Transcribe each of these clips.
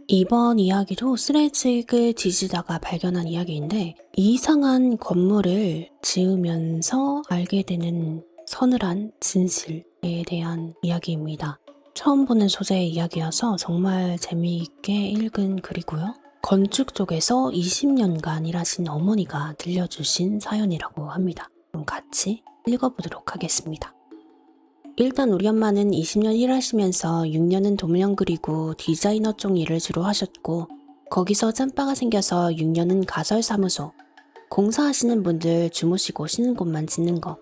이번 이야기도 스레즈를 뒤지다가 발견한 이야기인데 이상한 건물을 지으면서 알게 되는 서늘한 진실에 대한 이야기입니다. 처음 보는 소재의 이야기여서 정말 재미있게 읽은 글이고요. 건축 쪽에서 20년간 일하신 어머니가 들려주신 사연이라고 합니다. 그럼 같이 읽어보도록 하겠습니다. 일단 우리 엄마는 20년 일하시면서 6년은 도면 그리고 디자이너 쪽 일을 주로 하셨고 거기서 짬바가 생겨서 6년은 가설사무소, 공사하시는 분들 주무시고 쉬는 곳만 짓는 거,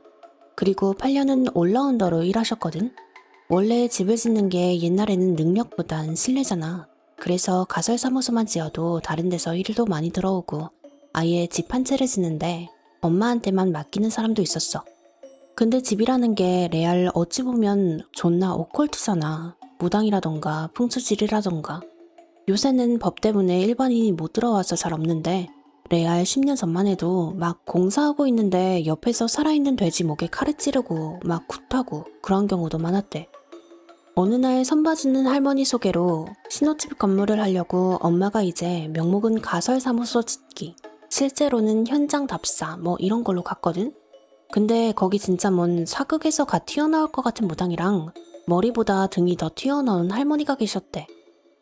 그리고 8년은 올라운더로 일하셨거든. 원래 집을 짓는 게 옛날에는 능력보단 신뢰잖아. 그래서 가설사무소만 지어도 다른 데서 일도 많이 들어오고 아예 집 한 채를 짓는데 엄마한테만 맡기는 사람도 있었어. 근데 집이라는 게 레알 어찌 보면 존나 오컬트잖아. 무당이라던가 풍수지리라던가. 요새는 법 때문에 일반인이 못 들어와서 잘 없는데 레알 10년 전만 해도 막 공사하고 있는데 옆에서 살아있는 돼지 목에 칼을 찌르고 막 굿하고 그런 경우도 많았대. 어느 날 선봐주는 할머니 소개로 신혼집 건물을 하려고 엄마가 이제 명목은 가설사무소 짓기, 실제로는 현장 답사 뭐 이런 걸로 갔거든? 근데 거기 진짜 뭔 사극에서 갓 튀어나올 것 같은 무당이랑 머리보다 등이 더 튀어나온 할머니가 계셨대.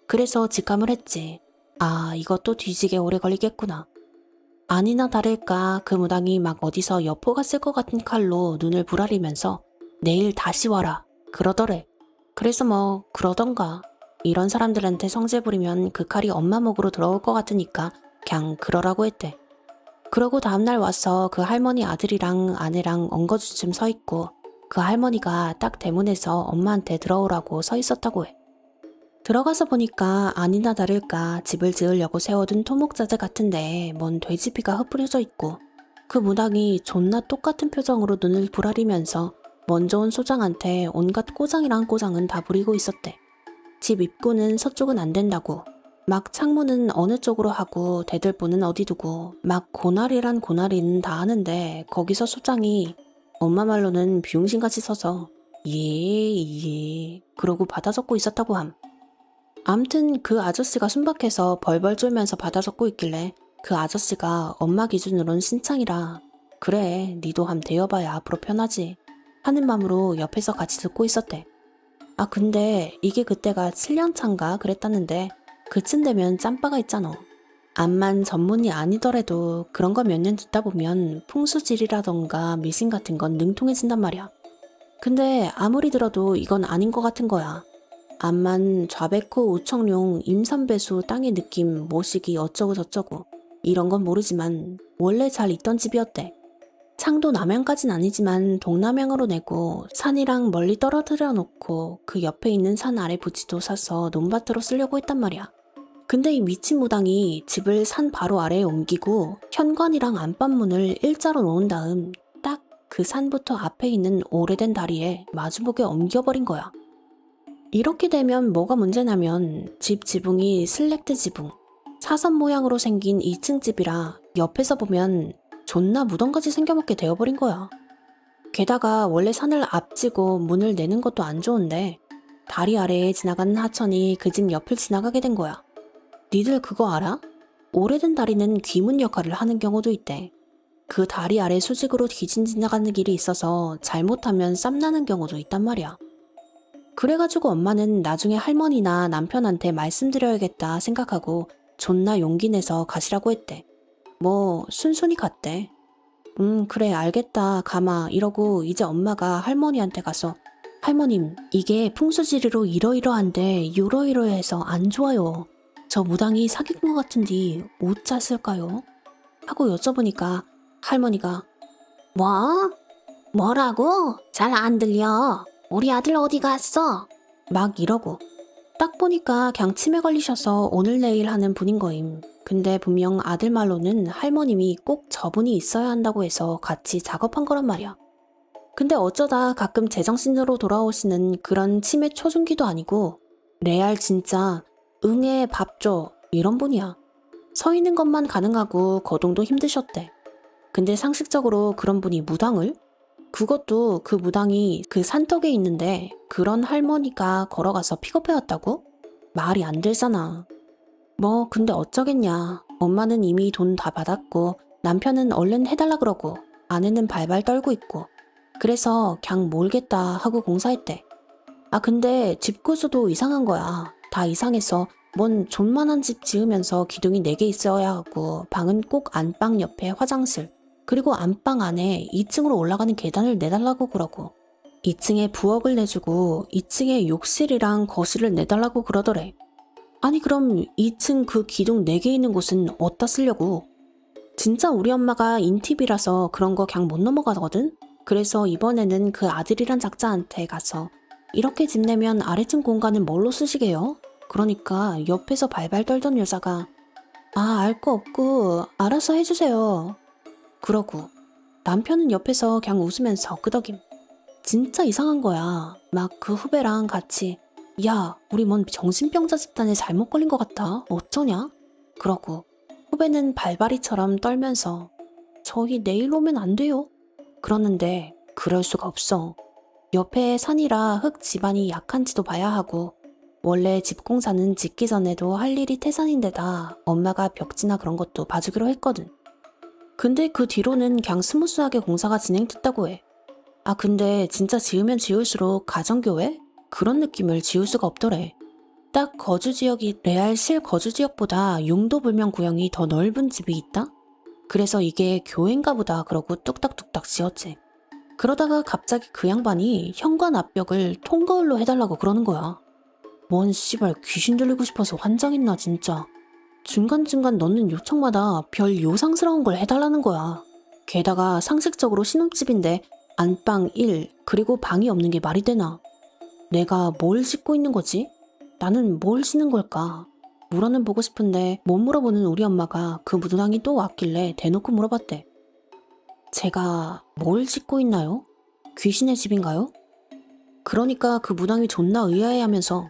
그래서 직감을 했지. 아, 이것도 뒤지게 오래 걸리겠구나. 아니나 다를까 그 무당이 막 어디서 여포가 쓸 것 같은 칼로 눈을 부라리면서 내일 다시 와라 그러더래. 그래서 뭐 그러던가. 이런 사람들한테 성질 부리면 그 칼이 엄마 목으로 들어올 것 같으니까 그냥 그러라고 했대. 그러고 다음날 와서 그 할머니 아들이랑 아내랑 엉거주춤 서 있고 그 할머니가 딱 대문에서 엄마한테 들어오라고 서 있었다고 해. 들어가서 보니까 아니나 다를까 집을 지으려고 세워둔 토목자재 같은데 뭔 돼지피가 흩뿌려져 있고 그 무당이 존나 똑같은 표정으로 눈을 부라리면서 먼저 온 소장한테 온갖 꼬장이랑 꼬장은 다 부리고 있었대. 집 입구는 서쪽은 안 된다고, 막 창문은 어느 쪽으로 하고 대들보는 어디 두고 막 고나리란 고나리는 다 하는데 거기서 소장이 엄마 말로는 비용신같이 서서 예 그러고 받아 적고 있었다고 함. 암튼 그 아저씨가 순박해서 벌벌 쫄면서 받아 적고 있길래 그 아저씨가 엄마 기준으론 신창이라 그래 니도 함 대여봐야 앞으로 편하지 하는 맘으로 옆에서 같이 듣고 있었대. 아 근데 이게 그때가 7년 차인가 그랬다는데 그쯤 되면 짬바가 있잖아. 암만 전문이 아니더라도 그런 거 몇 년 듣다 보면 풍수지리라던가 미신 같은 건 능통해진단 말이야. 근데 아무리 들어도 이건 아닌 것 같은 거야. 암만 좌백호 우청룡 임산배수 땅의 느낌 모시기 어쩌고 저쩌고 이런 건 모르지만 원래 잘 있던 집이었대. 창도 남향까진 아니지만 동남향으로 내고 산이랑 멀리 떨어뜨려 놓고 그 옆에 있는 산 아래 부지도 사서 논밭으로 쓰려고 했단 말이야. 근데 이 미친 무당이 집을 산 바로 아래에 옮기고 현관이랑 안방문을 일자로 놓은 다음 딱 그 산부터 앞에 있는 오래된 다리에 마주보게 옮겨버린 거야. 이렇게 되면 뭐가 문제냐면 집 지붕이 슬렉트 지붕, 사선 모양으로 생긴 2층 집이라 옆에서 보면 존나 무덤같이 생겨먹게 되어버린 거야. 게다가 원래 산을 앞지고 문을 내는 것도 안 좋은데 다리 아래에 지나가는 하천이 그 집 옆을 지나가게 된 거야. 니들 그거 알아? 오래된 다리는 귀문 역할을 하는 경우도 있대. 그 다리 아래 수직으로 귀신 지나가는 길이 있어서 잘못하면 쌈나는 경우도 있단 말이야. 그래가지고 엄마는 나중에 할머니나 남편한테 말씀드려야겠다 생각하고 존나 용기 내서 가시라고 했대. 뭐 순순히 갔대. 그래 알겠다 가마 이러고 이제 엄마가 할머니한테 가서 할머님 이게 풍수지리로 이러이러한데 요러이러해서 안 좋아요. 저 무당이 사귄 것 같은데 어쩌 쓸까요? 하고 여쭤보니까 할머니가 뭐? 뭐라고? 잘 안 들려. 우리 아들 어디 갔어? 막 이러고 딱 보니까 그냥 치매 걸리셔서 오늘 내일 하는 분인 거임. 근데 분명 아들 말로는 할머님이 꼭 저분이 있어야 한다고 해서 같이 작업한 거란 말이야. 근데 어쩌다 가끔 제정신으로 돌아오시는 그런 치매 초중기도 아니고 레알 진짜 응애 밥 줘 이런 분이야. 서 있는 것만 가능하고 거동도 힘드셨대. 근데 상식적으로 그런 분이 무당을? 그것도 그 무당이 그 산턱에 있는데 그런 할머니가 걸어가서 픽업해왔다고? 말이 안 되잖아. 뭐 근데 어쩌겠냐. 엄마는 이미 돈 다 받았고 남편은 얼른 해달라 그러고 아내는 발발 떨고 있고 그래서 그냥 몰겠다 하고 공사했대. 아 근데 집 구조도 이상한 거야. 다 이상해서 뭔 존만한 집 지으면서 기둥이 4개 있어야 하고 방은 꼭 안방 옆에 화장실 그리고 안방 안에 2층으로 올라가는 계단을 내달라고 그러고 2층에 부엌을 내주고 2층에 욕실이랑 거실을 내달라고 그러더래. 아니 그럼 2층 그 기둥 4개 있는 곳은 어디다 쓰려고? 진짜 우리 엄마가 인팁이라서 그런 거 그냥 못 넘어가거든? 그래서 이번에는 그 아들이란 작자한테 가서 이렇게 집 내면 아래층 공간은 뭘로 쓰시게요? 그러니까 옆에서 발발 떨던 여자가 알 거 없고 알아서 해주세요. 그러고 남편은 옆에서 그냥 웃으면서 끄덕임. 진짜 이상한 거야. 막 그 후배랑 같이 야, 우리 뭔 정신병자 집단에 잘못 걸린 것 같다. 어쩌냐? 그러고 후배는 발발이처럼 떨면서 저희 내일 오면 안 돼요? 그러는데 그럴 수가 없어. 옆에 산이라 흙 집안이 약한지도 봐야 하고 원래 집 공사는 짓기 전에도 할 일이 태산인데다 엄마가 벽지나 그런 것도 봐주기로 했거든. 근데 그 뒤로는 그냥 스무스하게 공사가 진행됐다고 해. 아 근데 진짜 지으면 지을수록 가정교회? 그런 느낌을 지울 수가 없더래. 딱 거주지역이 레알 실거주지역보다 용도불명 구역이 더 넓은 집이 있다? 그래서 이게 교회인가 보다 그러고 뚝딱뚝딱 지었지. 그러다가 갑자기 그 양반이 현관 앞벽을 통거울로 해달라고 그러는 거야. 뭔 씨발 귀신 들리고 싶어서 환장했나 진짜. 중간중간 넣는 요청마다 별 요상스러운 걸 해달라는 거야. 게다가 상식적으로 신혼집인데 안방 1 그리고 방이 없는 게 말이 되나. 내가 뭘 싣고 있는 거지? 나는 뭘 싣는 걸까? 물어는 보고 싶은데 못 물어보는 우리 엄마가 그 무당이 또 왔길래 대놓고 물어봤대. 제가 뭘 싣고 있나요? 귀신의 집인가요? 그러니까 그 무당이 존나 의아해하면서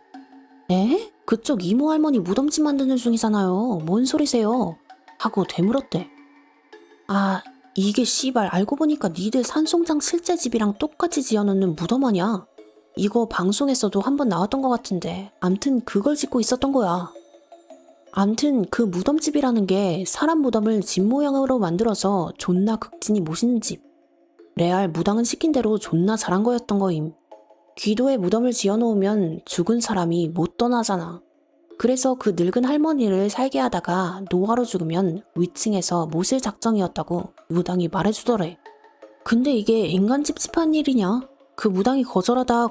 에? 그쪽 이모 할머니 무덤집 만드는 중이잖아요. 뭔 소리세요? 하고 되물었대. 아 이게 씨발 알고 보니까 니들 산송장 실제 집이랑 똑같이 지어놓는 무덤 아냐? 이거 방송에서도 한번 나왔던 것 같은데 암튼 그걸 짓고 있었던 거야. 암튼 그 무덤집이라는 게 사람 무덤을 집 모양으로 만들어서 존나 극진히 모시는 집. 레알 무당은 시킨 대로 존나 잘한 거였던 거임. 귀도에 무덤을 지어놓으면 죽은 사람이 못 떠나잖아. 그래서 그 늙은 할머니를 살게 하다가 노화로 죽으면 위층에서 모실 작정이었다고 무당이 말해주더래. 근데 이게 인간 찝찝한 일이냐? 그 무당이 거절하다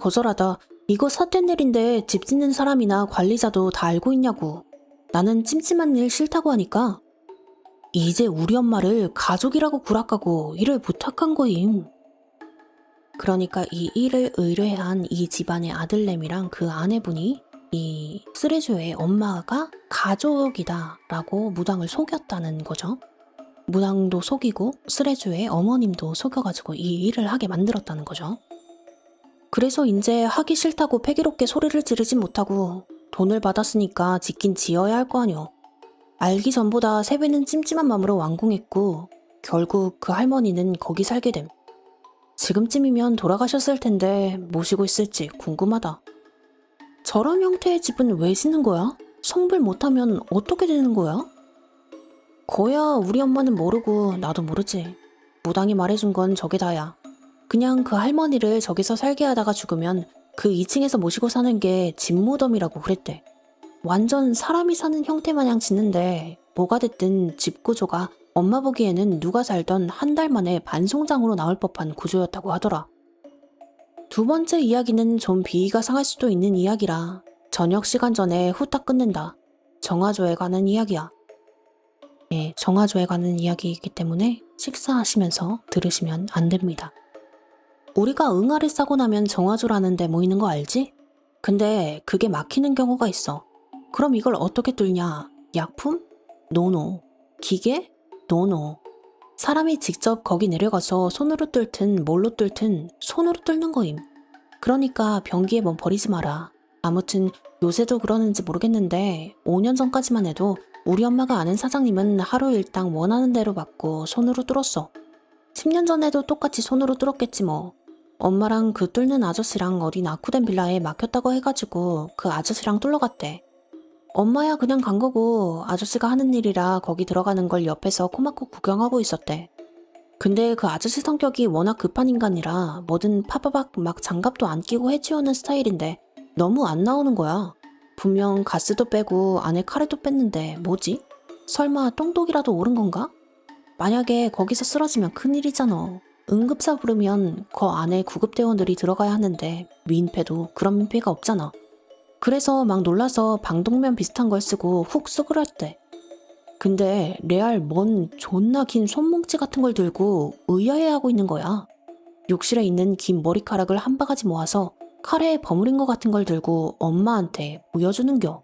이거 사태 내린데 집 짓는 사람이나 관리자도 다 알고 있냐고. 나는 찜찜한 일 싫다고 하니까 이제 우리 엄마를 가족이라고 구락하고 일을 부탁한 거임. 그러니까 이 일을 의뢰한 이 집안의 아들내미랑 그 아내분이 이 쓰레주의 엄마가 가족이다 라고 무당을 속였다는 거죠. 무당도 속이고 쓰레주의 어머님도 속여가지고 이 일을 하게 만들었다는 거죠. 그래서 이제 하기 싫다고 패기롭게 소리를 지르진 못하고 돈을 받았으니까 짓긴 지어야 할 거 아뇨. 알기 전보다 3배는 찜찜한 마음으로 완공했고 결국 그 할머니는 거기 살게 됨. 지금쯤이면 돌아가셨을 텐데 모시고 있을지 궁금하다. 저런 형태의 집은 왜 짓는 거야? 성불 못하면 어떻게 되는 거야? 거야 우리 엄마는 모르고 나도 모르지. 무당이 말해준 건 저게 다야. 그냥 그 할머니를 저기서 살게 하다가 죽으면 그 2층에서 모시고 사는 게 집무덤이라고 그랬대. 완전 사람이 사는 형태 마냥 짓는데 뭐가 됐든 집 구조가 엄마 보기에는 누가 살던 한 달 만에 반송장으로 나올 법한 구조였다고 하더라. 두 번째 이야기는 좀 비위가 상할 수도 있는 이야기라 저녁 시간 전에 후딱 끝낸다. 정화조에 가는 이야기야. 예, 정화조에 가는 이야기이기 때문에 식사하시면서 들으시면 안 됩니다. 우리가 응아를 싸고 나면 정화조라는 데 모이는 거 알지? 근데 그게 막히는 경우가 있어. 그럼 이걸 어떻게 뚫냐? 약품? 노노. 기계? 노노. 사람이 직접 거기 내려가서 손으로 뚫든 뭘로 뚫든 손으로 뚫는 거임. 그러니까 변기에 뭐 버리지 마라. 아무튼 요새도 그러는지 모르겠는데 5년 전까지만 해도 우리 엄마가 아는 사장님은 하루 일당 원하는 대로 받고 손으로 뚫었어. 10년 전에도 똑같이 손으로 뚫었겠지 뭐. 엄마랑 그 뚫는 아저씨랑 어디 낙후된 빌라에 막혔다고 해가지고 그 아저씨랑 뚫러 갔대. 엄마야 그냥 간 거고 아저씨가 하는 일이라 거기 들어가는 걸 옆에서 코막고 구경하고 있었대. 근데 그 아저씨 성격이 워낙 급한 인간이라 뭐든 파바박 막 장갑도 안 끼고 해치우는 스타일인데 너무 안 나오는 거야. 분명 가스도 빼고 안에 카레도 뺐는데 뭐지? 설마 똥독이라도 오른 건가? 만약에 거기서 쓰러지면 큰일이잖아. 응급사 부르면 그 안에 구급대원들이 들어가야 하는데 민폐도 그런 민폐가 없잖아. 그래서 막 놀라서 방독면 비슷한 걸 쓰고 훅 쏘그렸대. 근데 레알 뭔 존나 긴 손뭉치 같은 걸 들고 의아해하고 있는 거야. 욕실에 있는 긴 머리카락을 한 바가지 모아서 카레에 버무린 것 같은 걸 들고 엄마한테 보여주는겨.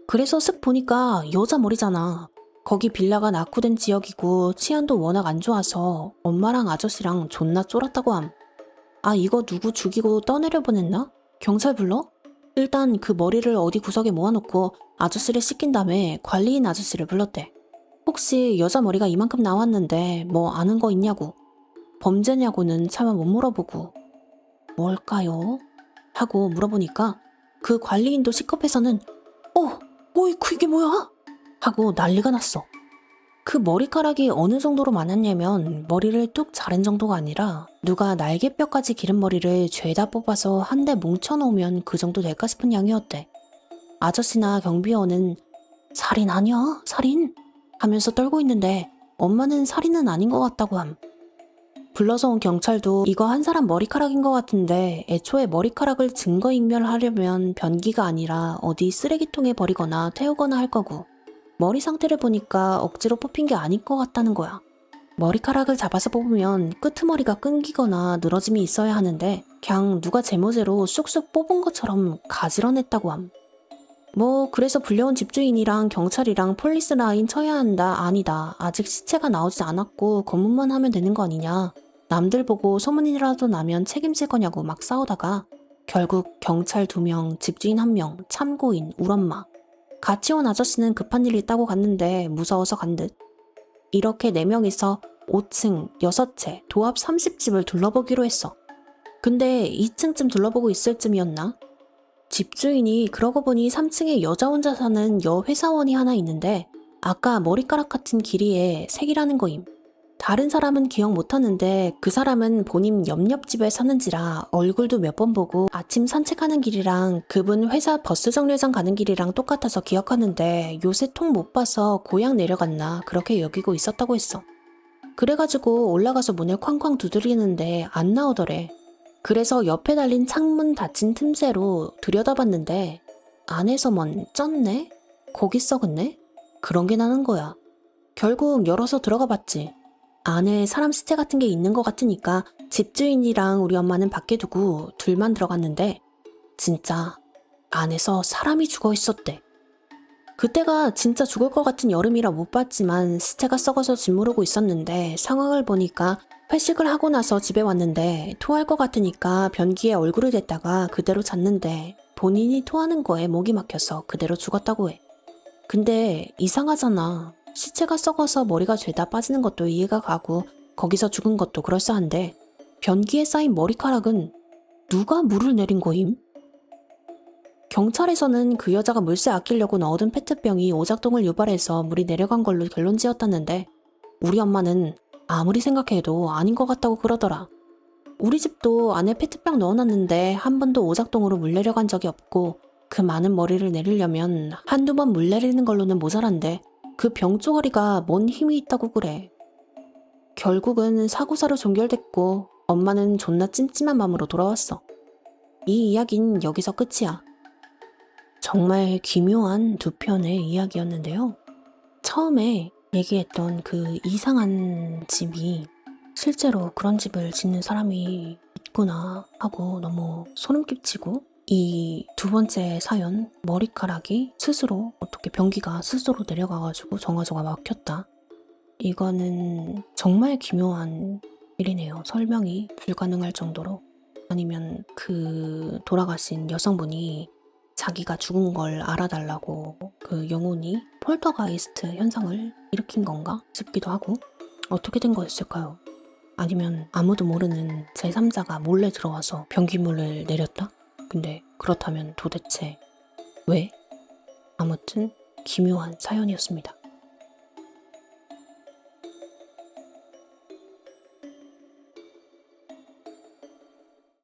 그래서 쓱 보니까 여자 머리잖아. 거기 빌라가 낙후된 지역이고 치안도 워낙 안 좋아서 엄마랑 아저씨랑 존나 쫄았다고 함. 아 이거 누구 죽이고 떠내려 보냈나? 경찰 불러? 일단 그 머리를 어디 구석에 모아놓고 아저씨를 씻긴 다음에 관리인 아저씨를 불렀대. 혹시 여자 머리가 이만큼 나왔는데 뭐 아는 거 있냐고. 범죄냐고는 차마 못 물어보고 뭘까요? 하고 물어보니까 그 관리인도 시급해서는 어이쿠 이게 뭐야? 하고 난리가 났어. 그 머리카락이 어느 정도로 많았냐면 머리를 뚝 자른 정도가 아니라 누가 날개뼈까지 기른 머리를 죄다 뽑아서 한 대 뭉쳐놓으면 그 정도 될까 싶은 양이었대. 아저씨나 경비원은 살인 아니야? 살인? 하면서 떨고 있는데 엄마는 살인은 아닌 것 같다고 함. 불러서 온 경찰도 이거 한 사람 머리카락인 것 같은데 애초에 머리카락을 증거인멸하려면 변기가 아니라 어디 쓰레기통에 버리거나 태우거나 할 거고 머리 상태를 보니까 억지로 뽑힌 게 아닐 것 같다는 거야. 머리카락을 잡아서 뽑으면 끄트머리가 끊기거나 늘어짐이 있어야 하는데 그냥 누가 제모제로 쑥쑥 뽑은 것처럼 가지런했다고 함. 뭐 그래서 불려온 집주인이랑 경찰이랑 폴리스 라인 쳐야 한다 아니다 아직 시체가 나오지 않았고 검문만 하면 되는 거 아니냐 남들 보고 소문이라도 나면 책임질 거냐고 막 싸우다가 결국 경찰 2명, 집주인 1명, 참고인, 울엄마 같이 온 아저씨는 급한 일이 있다고 갔는데 무서워서 간 듯. 이렇게 4명이서 5층, 6채, 도합 30집을 둘러보기로 했어. 근데 2층쯤 둘러보고 있을 쯤이었나? 집주인이 그러고 보니 3층에 여자 혼자 사는 여회사원이 하나 있는데 아까 머리카락 같은 길이에 색이라는 거임. 다른 사람은 기억 못하는데 그 사람은 본인 옆집에 사는지라 얼굴도 몇 번 보고 아침 산책하는 길이랑 그분 회사 버스 정류장 가는 길이랑 똑같아서 기억하는데 요새 통 못 봐서 고향 내려갔나 그렇게 여기고 있었다고 했어. 그래가지고 올라가서 문을 쾅쾅 두드리는데 안 나오더래. 그래서 옆에 달린 창문 닫힌 틈새로 들여다봤는데 안에서 뭔 쪘네? 고기 썩었네? 그런 게 나는 거야. 결국 열어서 들어가 봤지. 안에 사람 시체 같은 게 있는 것 같으니까 집주인이랑 우리 엄마는 밖에 두고 둘만 들어갔는데 진짜 안에서 사람이 죽어 있었대. 그때가 진짜 죽을 것 같은 여름이라 못 봤지만 시체가 썩어서 짓무르고 있었는데 상황을 보니까 회식을 하고 나서 집에 왔는데 토할 것 같으니까 변기에 얼굴을 댔다가 그대로 잤는데 본인이 토하는 거에 목이 막혀서 그대로 죽었다고 해. 근데 이상하잖아. 시체가 썩어서 머리가 죄다 빠지는 것도 이해가 가고 거기서 죽은 것도 그럴싸한데 변기에 쌓인 머리카락은 누가 물을 내린 거임? 경찰에서는 그 여자가 물세 아끼려고 넣어둔 페트병이 오작동을 유발해서 물이 내려간 걸로 결론 지었다는데 우리 엄마는 아무리 생각해도 아닌 것 같다고 그러더라. 우리 집도 안에 페트병 넣어놨는데 한 번도 오작동으로 물 내려간 적이 없고 그 많은 머리를 내리려면 한두 번 물 내리는 걸로는 모자란데 그 병조가리가 뭔 힘이 있다고 그래. 결국은 사고사로 종결됐고 엄마는 존나 찜찜한 마음으로 돌아왔어. 이 이야기는 여기서 끝이야. 정말 기묘한 2편의 이야기였는데요. 처음에 얘기했던 그 이상한 집이 실제로 그런 집을 짓는 사람이 있구나 하고 너무 소름 끼치고 이 2번째 사연 머리카락이 스스로 어떻게 변기가 스스로 내려가가지고 정화조가 막혔다. 이거는 정말 기묘한 일이네요. 설명이 불가능할 정도로. 아니면 그 돌아가신 여성분이 자기가 죽은 걸 알아달라고 그 영혼이 폴터가이스트 현상을 일으킨 건가 싶기도 하고 어떻게 된 거였을까요? 아니면 아무도 모르는 제3자가 몰래 들어와서 변기물을 내렸다? 근데 그렇다면 도대체 왜? 아무튼 기묘한 사연이었습니다.